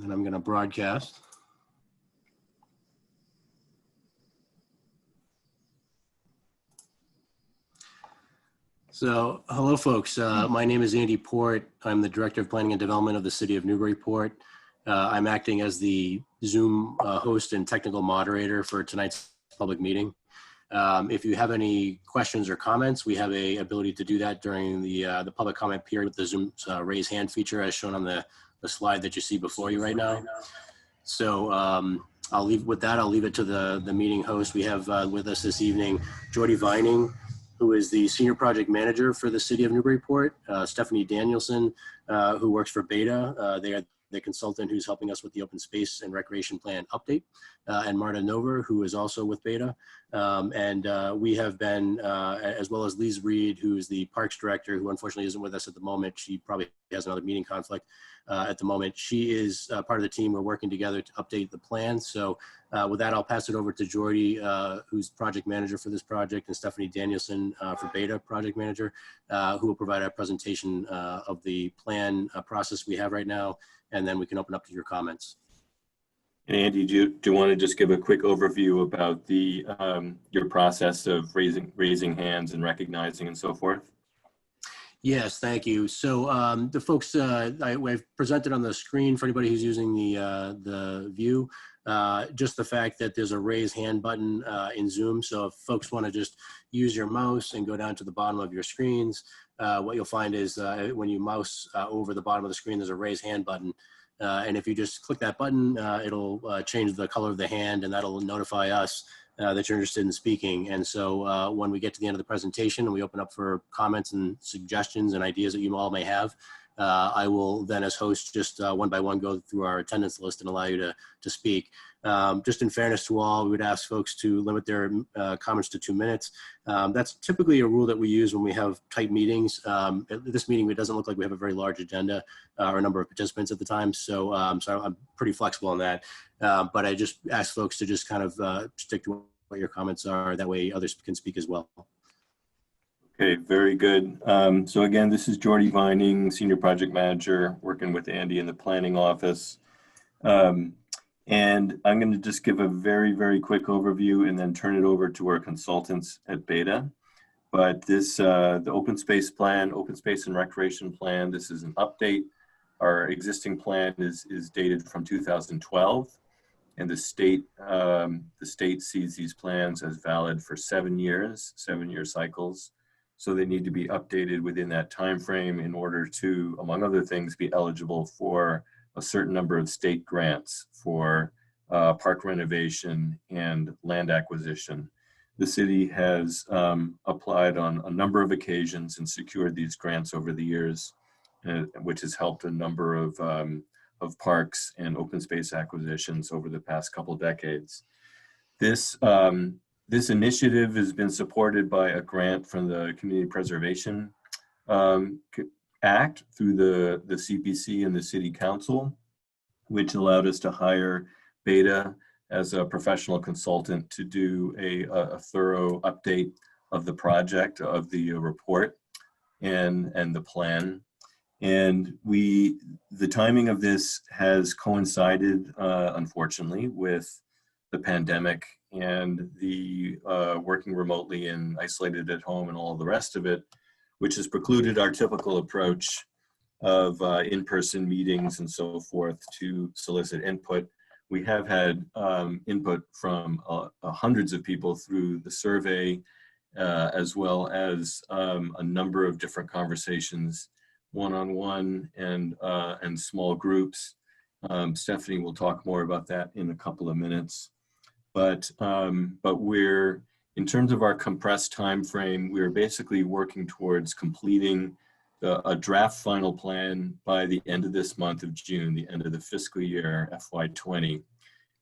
And I'm going to broadcast. So, hello folks, my name is Andy Port. I'm the Director of Planning and Development of the City of Newburyport. I'm acting as the Zoom host and technical moderator for tonight's public meeting. If you have any questions or comments, we have an ability to do that during the public comment period with the Zoom raise hand feature as shown on the slide that you see before you right now. So I'll leave it to the meeting host. We have with us this evening, Jordy Vining, who is the Senior Project Manager for the City of Newburyport, Stephanie Danielson, who works for Beta. They are the consultant who's helping us with the open space and recreation plan update, and Marta Nover, who is also with Beta. We have been, as well as Lise Reed, who is the Parks Director, who unfortunately isn't with us at the moment. She probably has another meeting conflict at the moment. She is part of the team. We're working together to update the plan. So with that, I'll pass it over to Jordy, who's project manager for this project, and Stephanie Danielson for Beta project manager, who will provide a presentation of the plan process we have right now, and then we can open up to your comments. And Andy, do you want to just give a quick overview about the your process of raising hands and recognizing and so forth? Yes, thank you. So the folks I've presented on the screen for anybody who's using the view, just the fact that there's a raise hand button in Zoom. So if folks want to just use your mouse and go down to the bottom of your screens, what you'll find is when you mouse over the bottom of the screen, there's a raise hand button. And if you just click that button, it'll change the color of the hand, and that'll notify us that you're interested in speaking. And so when we get to the end of the presentation and we open up for comments and suggestions and ideas that you all may have, I will then as host just one by one go through our attendance list and allow you to speak. Just in fairness to all, we would ask folks to limit their comments to 2 minutes. That's typically a rule that we use when we have tight meetings. At this meeting, it doesn't look like we have a very large agenda or a number of participants at the time. So, so I'm pretty flexible on that. But I just ask folks to just kind of stick to what your comments are. That way others can speak as well. Okay, very good. So again, this is Jordy Vining, Senior Project Manager, working with Andy in the planning office. And I'm going to just give a very, very quick overview and then turn it over to our consultants at Beta. But this, the open space plan, open space and recreation plan, this is an update. Our existing plan is dated from 2012, and the state sees these plans as valid for 7 years, 7-year cycles. So they need to be updated within that time frame in order to, among other things, be eligible for a certain number of state grants for park renovation and land acquisition. The city has applied on a number of occasions and secured these grants over the years, which has helped a number of parks and open space acquisitions over the past couple decades. This initiative has been supported by a grant from the Community Preservation Act through the CPC and the City Council, which allowed us to hire Beta as a professional consultant to do a thorough update of the project, of the report and the plan. And the timing of this has coincided, unfortunately, with the pandemic and the working remotely and isolated at home and all the rest of it, which has precluded our typical approach of in-person meetings and so forth to solicit input. We have had input from hundreds of people through the survey, as well as a number of different conversations, one-on-one and small groups. Stephanie will talk more about that in a couple of minutes. But we're, in terms of our compressed time frame, we're basically working towards completing a draft final plan by the end of this month of June, the end of the fiscal year FY20.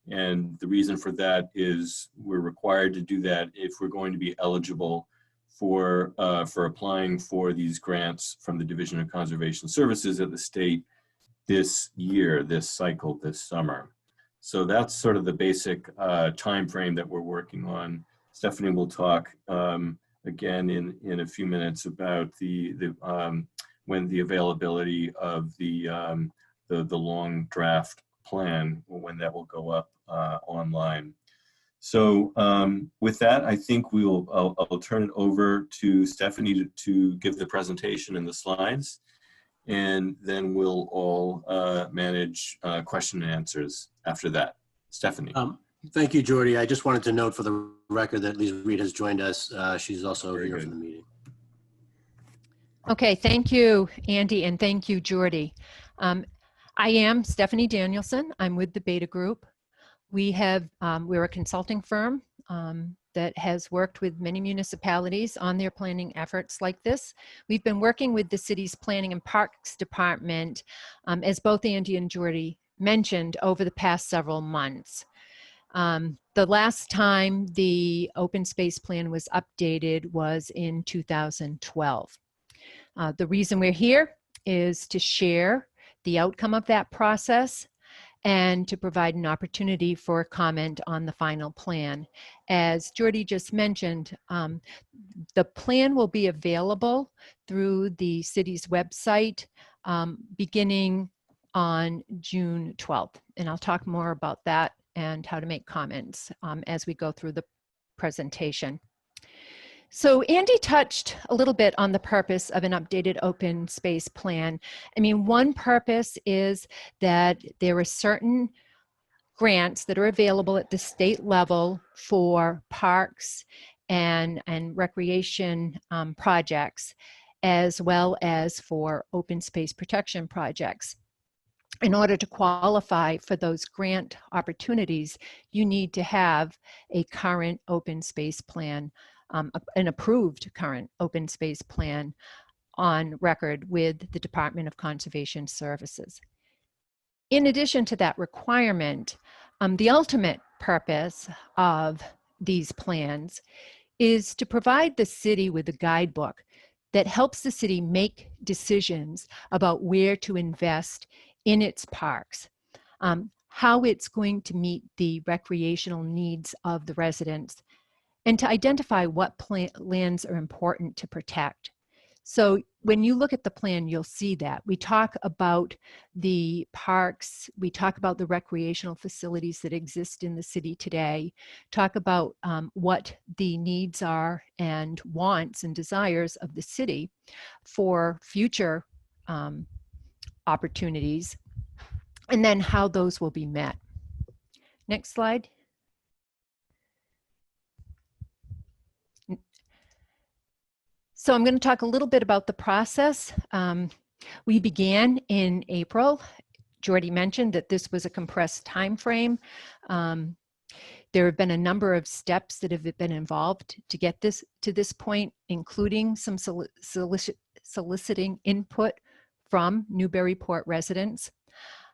And the reason for that is we're required to do that if we're going to be eligible for applying for these grants from the Division of Conservation Services at the state this year, this cycle, this summer. So that's sort of the basic time frame that we're working on. Stephanie will talk again in a few minutes about when the availability of the long draft plan when that will go up online. So with that, I think I'll turn it over to Stephanie to give the presentation and the slides, and then we'll all manage question and answers after that. Stephanie. Thank you, Jordy. I just wanted to note for the record that Lisa Reed has joined us. She's also Very here good. for the meeting. Okay, thank you, Andy, and thank you, Jordy. I am Stephanie Danielson. I'm with the Beta Group. We're a consulting firm that has worked with many municipalities on their planning efforts like this. We've been working with the city's Planning and Parks Department, as both Andy and Jordy mentioned, over the past several months. The last time the open space plan was updated was in 2012. The reason we're here is to share the outcome of that process and to provide an opportunity for comment on the final plan. As Jordy just mentioned, the plan will be available through the city's website beginning on June 12th. And I'll talk more about that and how to make comments as we go through the presentation. So Andy touched a little bit on the purpose of an updated open space plan. I mean, one purpose is that there are certain grants that are available at the state level for parks and recreation projects, as well as for open space protection projects. In order to qualify for those grant opportunities, you need to have a current open space plan, an approved current open space plan on record with the Department of Conservation Services. In addition to that requirement, the ultimate purpose of these plans is to provide the city with a guidebook that helps the city make decisions about where to invest in its parks, how it's going to meet the recreational needs of the residents, and to identify what lands are important to protect. So when you look at the plan, you'll see that. We talk about the parks, we talk about the recreational facilities that exist in the city today, talk about what the needs are and wants and desires of the city for future opportunities, and then how those will be met. Next slide. So I'm going to talk a little bit about the process. We began in April. Jordy mentioned that this was a compressed time frame. There have been a number of steps that have been involved to get this to this point, including some soliciting input from Newburyport residents.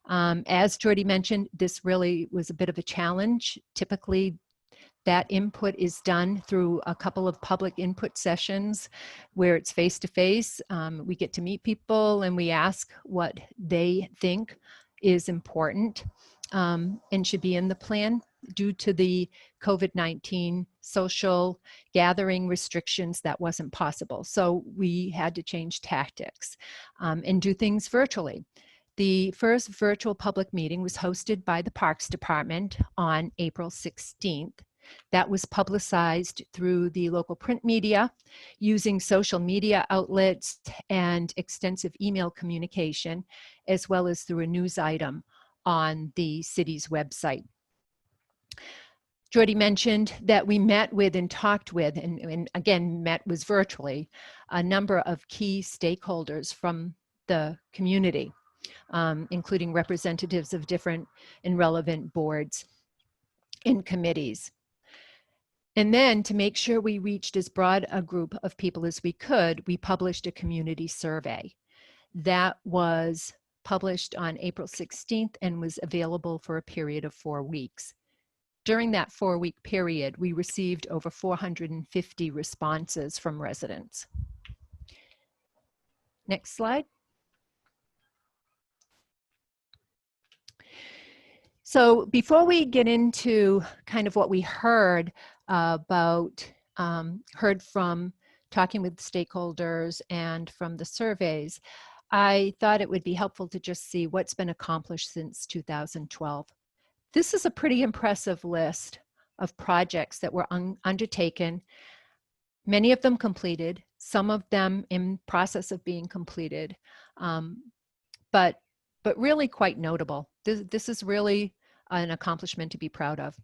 As Jordy mentioned, this really was a bit of a challenge. Typically, that input is done through a couple of public input sessions where it's face-to-face. We get to meet people and we ask what they think is important and should be in the plan. Due to the COVID-19 social gathering restrictions, that wasn't possible. So we had to change tactics and do things virtually. The first virtual public meeting was hosted by the Parks Department on April 16th. That was publicized through the local print media, using social media outlets and extensive email communication, as well as through a news item on the city's website. Jordy mentioned that we met with and talked with, and again, met was virtually, a number of key stakeholders from the community, including representatives of different and relevant boards and committees. And then to make sure we reached as broad a group of people as we could, we published a community survey. That was published on April 16th and was available for a period of 4 weeks. During that 4-week period, we received over 450 responses from residents. Next slide. So before we get into kind of what we heard about, heard from talking with stakeholders and from the surveys, I thought it would be helpful to just see what's been accomplished since 2012. This is a pretty impressive list of projects that were undertaken, many of them completed, some of them in process of being completed, but really quite notable. This is really an accomplishment to be proud of.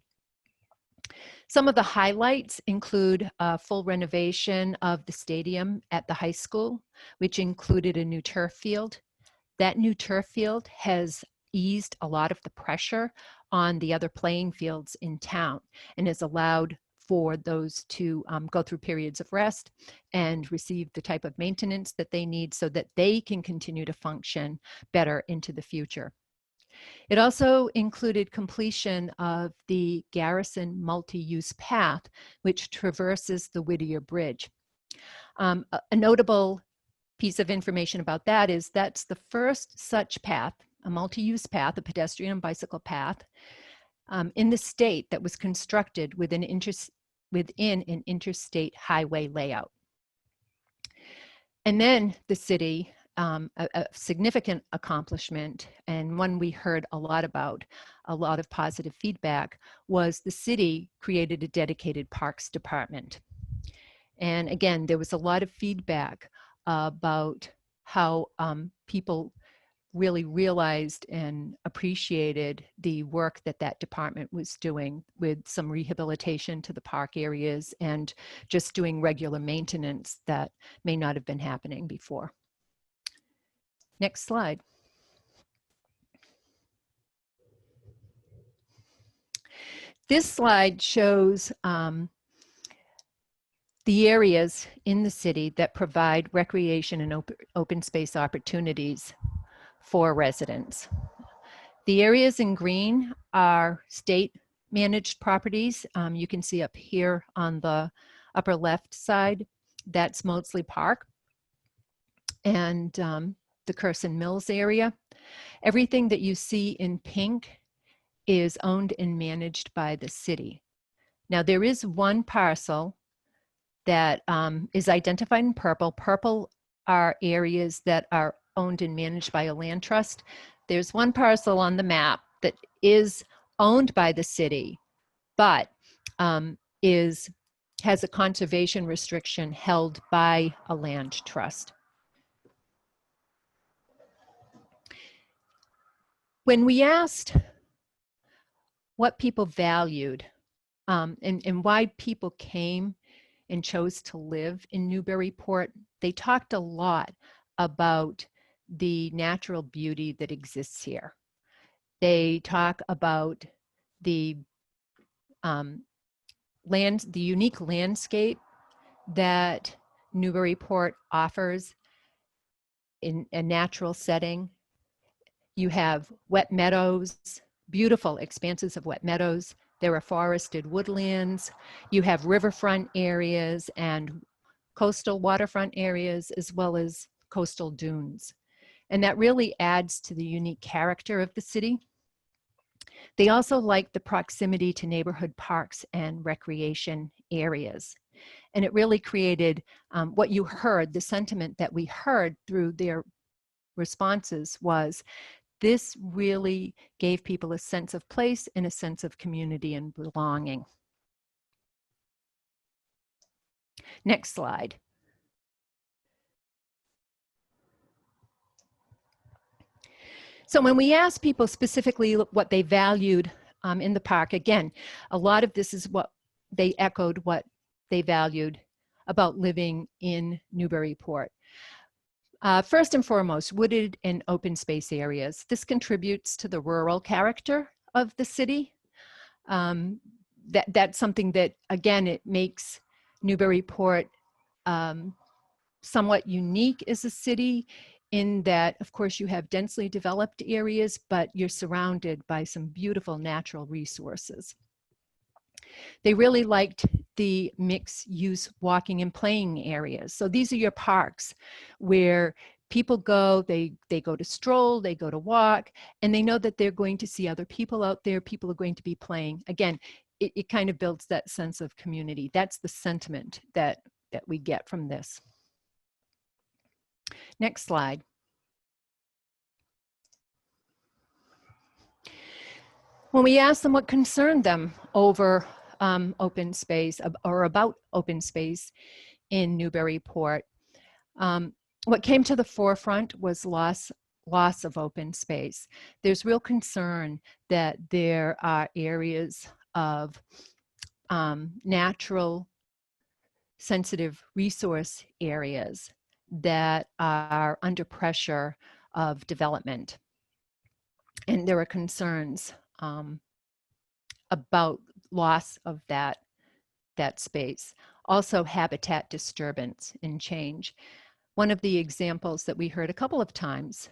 Some of the highlights include a full renovation of the stadium at the high school, which included a new turf field. That new turf field has eased a lot of the pressure on the other playing fields in town and has allowed for those to go through periods of rest and receive the type of maintenance that they need so that they can continue to function better into the future. It also included completion of the Garrison multi-use path, which traverses the Whittier Bridge. A notable piece of information about that is that's the first such path, a multi-use path, a pedestrian and bicycle path, in the state that was constructed within an interstate highway layout. And then the city, a significant accomplishment, and one we heard a lot about, a lot of positive feedback, was the city created a dedicated parks department. And again, there was a lot of feedback about how people really realized and appreciated the work that that department was doing with some rehabilitation to the park areas and just doing regular maintenance that may not have been happening before. Next slide. This slide shows the areas in the city that provide recreation and open space opportunities for residents. The areas in green are state managed properties. You can see up here on the upper left side, that's Maudsley Park and the Curson Mills area. Everything that you see in pink is owned and managed by the city. Now there is one parcel that is identified in purple. Purple are areas that are owned and managed by a land trust. There's one parcel on the map that is owned by the city, but has a conservation restriction held by a land trust. When we asked what people valued and why people came and chose to live in Newburyport, they talked a lot about the natural beauty that exists here. They talk about the unique landscape that Newburyport offers in a natural setting. You have wet meadows, beautiful expanses of wet meadows. There are forested woodlands. You have riverfront areas and coastal waterfront areas, as well as coastal dunes. And that really adds to the unique character of the city. They also like the proximity to neighborhood parks and recreation areas. And it really created what you heard, the sentiment that we heard through their responses was, this really gave people a sense of place and a sense of community and belonging. Next slide. So when we asked people specifically what they valued in the park, again, a lot of this is what they echoed, what they valued about living in Newburyport. First and foremost, wooded and open space areas. This contributes to the rural character of the city. That's something that, again, it makes Newburyport somewhat unique as a city in that, of course, you have densely developed areas, but you're surrounded by some beautiful natural resources. They really liked the mixed-use walking and playing areas. So these are your parks where people go, they go to stroll, they go to walk, and they know that they're going to see other people out there, people are going to be playing. Again, it kind of builds that sense of community. That's the sentiment that we get from this. Next slide. When we asked them what concerned them over open space or about open space in Newburyport, what came to the forefront was loss of open space. There's real concern that there are areas of natural sensitive resource areas that are under pressure of development. And there are concerns about loss of that space. Also habitat disturbance and change. One of the examples that we heard a couple of times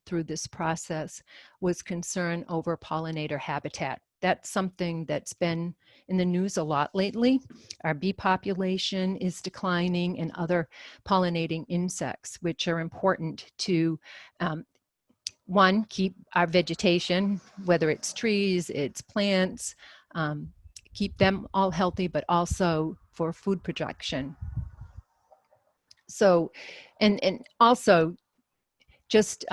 through this process was concern over pollinator habitat. That's something that's been in the news a lot lately. Our bee population is declining and other pollinating insects, which are important to, one, keep our vegetation, whether it's trees, it's plants, keep them all healthy, but also for food production. So, and also just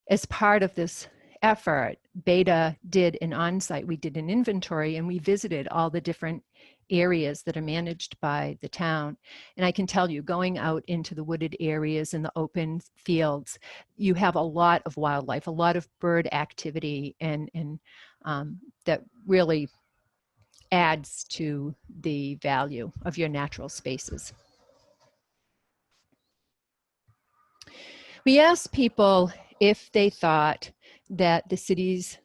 as part of this effort, Beta did an on-site, we did an inventory and we visited all the different areas that are managed by the town. And I can tell you, going out into the wooded areas and the open fields, you have a lot of wildlife, a lot of bird activity, and that really adds to the value of your natural spaces. We asked people if they thought that the city's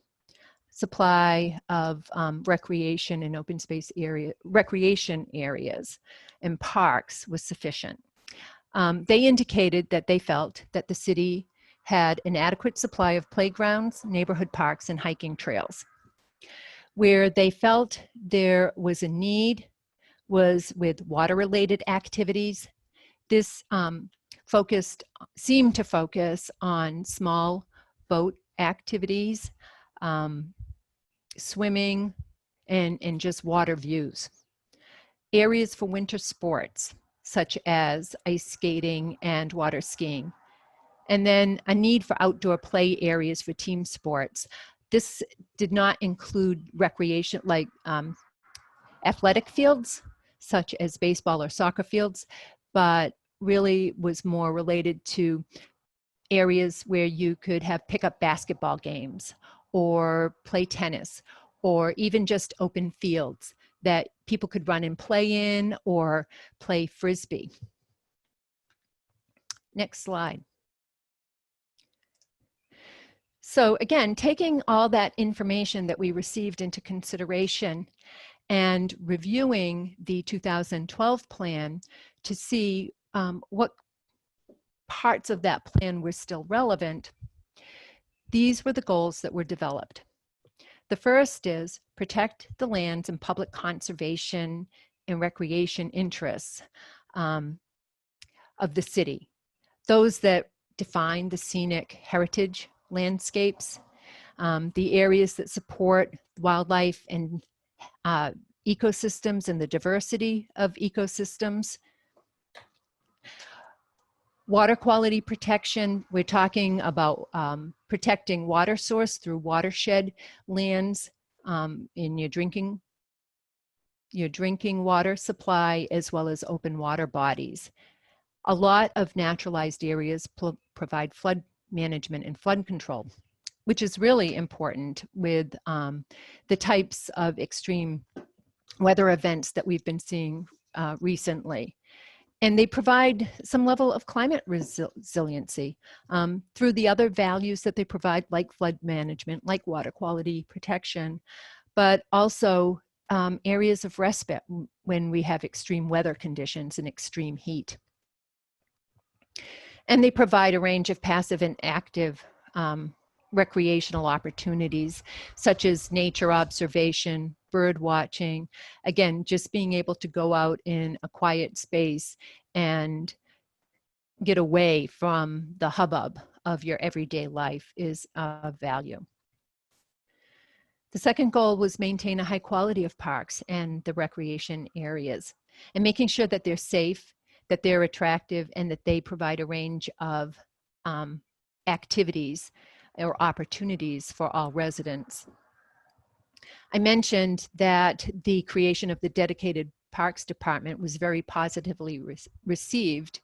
supply of recreation and open space recreation areas and parks was sufficient. They indicated that they felt that the city had an adequate supply of playgrounds, neighborhood parks, and hiking trails. Where they felt there was a need was with water-related activities. This seemed to focus on small boat activities, swimming, and just water views. Areas for winter sports, such as ice skating and water skiing. And then a need for outdoor play areas for team sports. This did not include recreation like athletic fields, such as baseball or soccer fields, but really was more related to areas where you could have pickup basketball games or play tennis, or even just open fields that people could run and play in or play Frisbee. Next slide. So again, taking all that information that we received into consideration and reviewing the 2012 plan to see what parts of that plan were still relevant, these were the goals that were developed. The first is protect the lands and public conservation and recreation interests of the city. Those that define the scenic heritage landscapes, the areas that support wildlife and ecosystems and the diversity of ecosystems. Water quality protection, we're talking about protecting water source through watershed lands in your drinking water supply, as well as open water bodies. A lot of naturalized areas provide flood management and flood control, which is really important with the types of extreme weather events that we've been seeing recently. And they provide some level of climate resiliency through the other values that they provide, like flood management, like water quality protection, but also areas of respite when we have extreme weather conditions and extreme heat. And they provide a range of passive and active recreational opportunities, such as nature observation, bird watching, again, just being able to go out in a quiet space and get away from the hubbub of your everyday life is of value. The second goal was maintain a high quality of parks and the recreation areas, and making sure that they're safe, that they're attractive, and that they provide a range of activities or opportunities for all residents. I mentioned that the creation of the dedicated Parks Department was very positively received,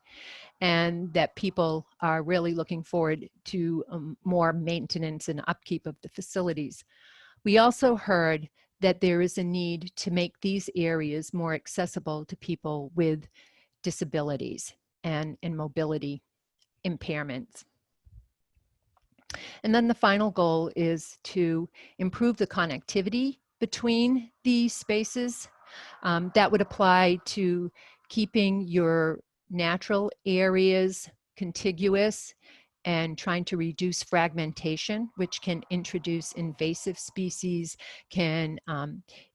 and that people are really looking forward to more maintenance and upkeep of the facilities. We also heard that there is a need to make these areas more accessible to people with disabilities and mobility impairments. And then the final goal is to improve the connectivity between these spaces. That would apply to keeping your natural areas contiguous and trying to reduce fragmentation, which can introduce invasive species, can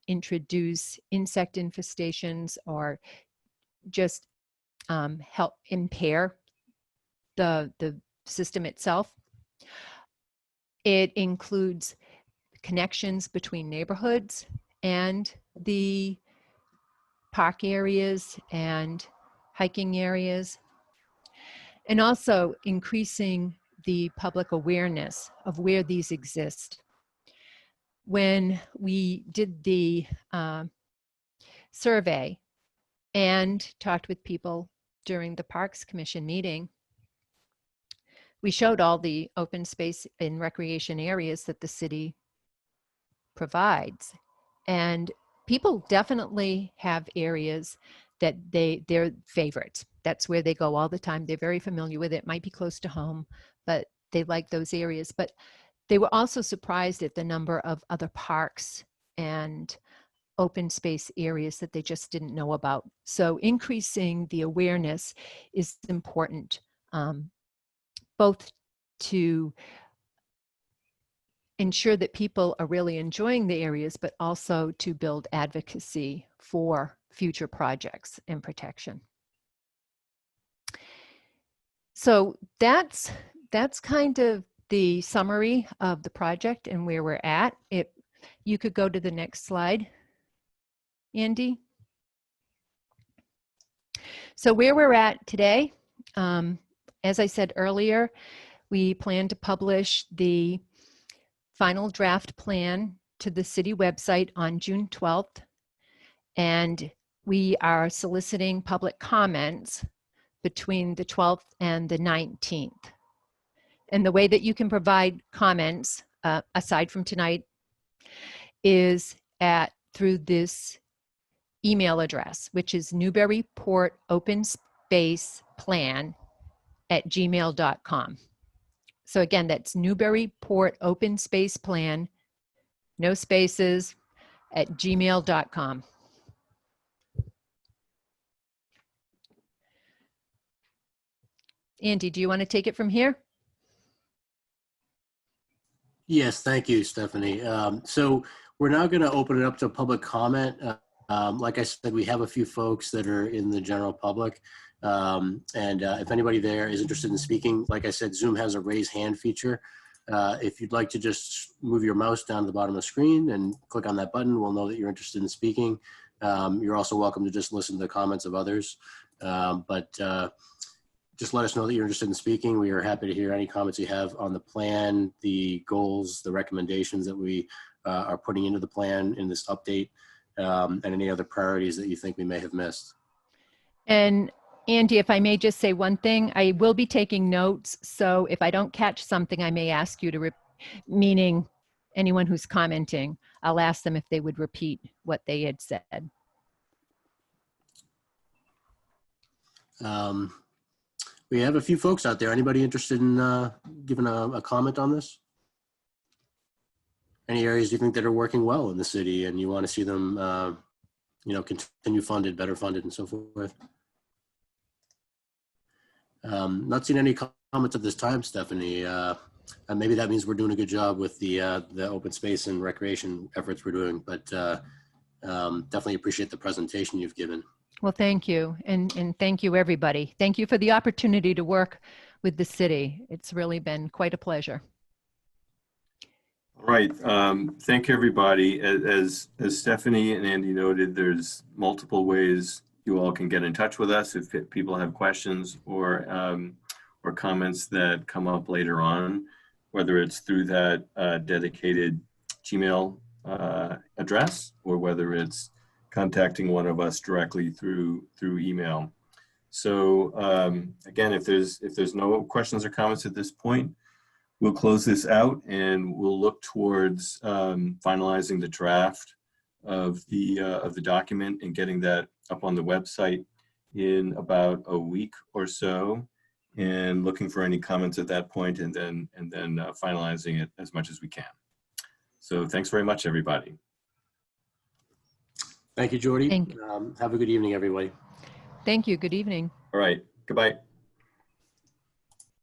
introduce insect infestations, or just help impair the system itself. It includes connections between neighborhoods and the park areas and hiking areas, and also increasing the public awareness of where these exist. When we did the survey and talked with people during the Parks Commission meeting, we showed all the open space and recreation areas that the city provides. And people definitely have areas that they're favorites. That's where they go all the time. They're very familiar with it. Might be close to home, but they like those areas. But they were also surprised at the number of other parks and open space areas that they just didn't know about. So increasing the awareness is important, both to ensure that people are really enjoying the areas, but also to build advocacy for future projects and protection. So that's kind of the summary of the project and where we're at. You could go to the next slide, Andy. So where we're at today, as I said earlier, we plan to publish the final draft plan to the city website on June 12th. And we are soliciting public comments between the 12th and the 19th. And the way that you can provide comments, aside from tonight, is through this email address, which is newburyportopenspaceplan@gmail.com. So again, that's newburyportopenspaceplan, no spaces, @gmail.com. Andy, do you want to take it from here? Yes, thank you, Stephanie. So we're now going to open it up to public comment. Like I said, we have a few folks that are in the general public. If anybody there is interested in speaking, like I said, Zoom has a raise hand feature. If you'd like to just move your mouse down to the bottom of the screen and click on that button, we'll know that you're interested in speaking. You're also welcome to just listen to the comments of others. Just let us know that you're interested in speaking. We are happy to hear any comments you have on the plan, the goals, the recommendations that we are putting into the plan in this update, and any other priorities that you think we may have missed. And Andy, if I may just say one thing, I will be taking notes. So if I don't catch something, I may ask you to, meaning anyone who's commenting, I'll ask them if they would repeat what they had said. We have a few folks out there. Anybody interested in giving a comment on this? Any areas you think that are working well in the city and you want to see them, continue funded, better funded, and so forth? Not seeing any comments at this time, Stephanie. And maybe that means we're doing a good job with the open space and recreation efforts we're doing, but definitely appreciate the presentation you've given. Well, thank you. And thank you, everybody. Thank you for the opportunity to work with the city. It's really been quite a pleasure. All right. Thank you, everybody. As Stephanie and Andy noted, there's multiple ways you all can get in touch with us if people have questions or comments that come up later on. whether it's through that dedicated Gmail address or whether it's contacting one of us directly through email. So again, if there's no questions or comments at this point, we'll close this out and we'll look towards finalizing the draft of the document and getting that up on the website in about a week or so, and looking for any comments at that point, and then finalizing it as much as we can. So thanks very much, everybody. Thank you, Jordy. Thank- Have a good evening, everybody. Thank you. Good evening. All right, goodbye.